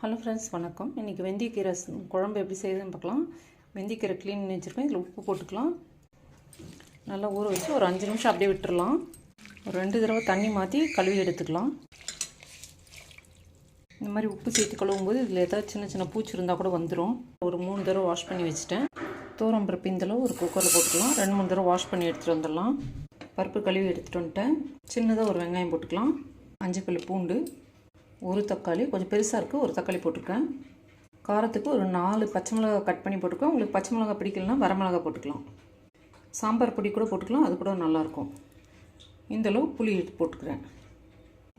Hello friends, வணக்கம். இன்றைக்கி வெந்தயக்கீரை குழம்பு எப்படி செய்யுதுன்னு பார்க்கலாம். வெந்தயக்கீரை க்ளீன் பண்ணி வச்சுருக்கேன். இதில் உப்பு போட்டுக்கலாம். நல்லா ஊற வச்சு ஒரு 5 நிமிஷம் அப்படியே விட்டுடலாம். ஒரு 2 தடவை தண்ணி மாற்றி கழுவி எடுத்துக்கலாம். இந்த மாதிரி உப்பு சேர்த்து கழுவும்போது இதில் ஏதாவது சின்ன சின்ன பூச்சி இருந்தால் கூட வந்துடும். ஒரு 3 தடவை வாஷ் பண்ணி வச்சுட்டேன். பருப்பு இந்தளவு ஒரு குக்கரில் போட்டுக்கலாம். 2-3 தடவை வாஷ் பண்ணி எடுத்துகிட்டு வந்துடலாம். பருப்பு கழுவி எடுத்துகிட்டு வந்துட்டேன். சின்னதாக ஒரு வெங்காயம் போட்டுக்கலாம். 5 பல்லு பூண்டு, ஒரு தக்காளி, கொஞ்சம் பெருசாக இருக்குது, ஒரு தக்காளி போட்டிருக்கேன். காரத்துக்கு ஒரு 4 பச்சை மிளகா கட் பண்ணி போட்டுருக்கேன். உங்களுக்கு பச்சை மிளகா பிடிக்கலனா வரமிளகா போட்டுக்கலாம். சாம்பார் பொடி கூட போட்டுக்கலாம், அது கூட நல்லாயிருக்கும். இந்தளவு புளி எடுத்து போட்டுக்கிறேன்.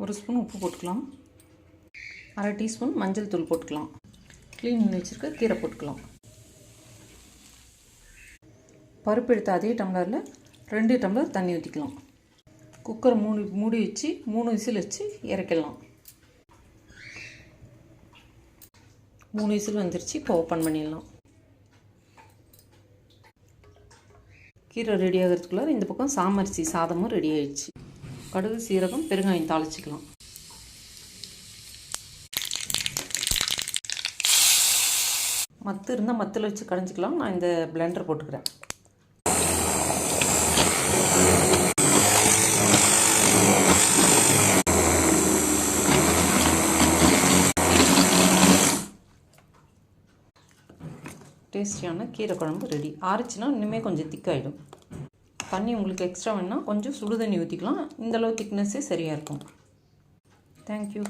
1 ஸ்பூன் உப்பு போட்டுக்கலாம். 1/2 டீஸ்பூன் மஞ்சள் தூள் போட்டுக்கலாம். க்ளீன் பண்ணி வச்சுருக்க கீரை போட்டுக்கலாம். பருப்பு எடுத்த அதே டம்ளரில் 2 டம்ளர் தண்ணி ஊற்றிக்கலாம். குக்கரை மூடி வச்சு 3 விசில் வச்சு இறக்கிடலாம். 3 விசில் வந்துருச்சு. இப்போ ஓப்பன் பண்ணிடலாம். கீரை ரெடி ஆகிறதுக்குள்ளார இந்த பக்கம் சாமரிசி சாதமும் ரெடி ஆகிடுச்சு. கடுகு, சீரகம், பெருங்காயம் தாளிச்சிக்கலாம். மத்து இருந்தால் மத்தில் வச்சு கடைஞ்சிக்கலாம். நான் இந்த பிளெண்டர் போட்டுக்கிறேன். டேஸ்டியான கீரை குழம்பு ரெடி. ஆறிச்சுன்னா இன்னுமே கொஞ்சம் திக்காகிடும். தண்ணி உங்களுக்கு எக்ஸ்ட்ரா வேணுன்னா கொஞ்சம் சுடு தண்ணி ஊற்றிக்கலாம். இந்தளவு திக்னஸ்ஸே சரியாக இருக்கும். தேங்க்யூ.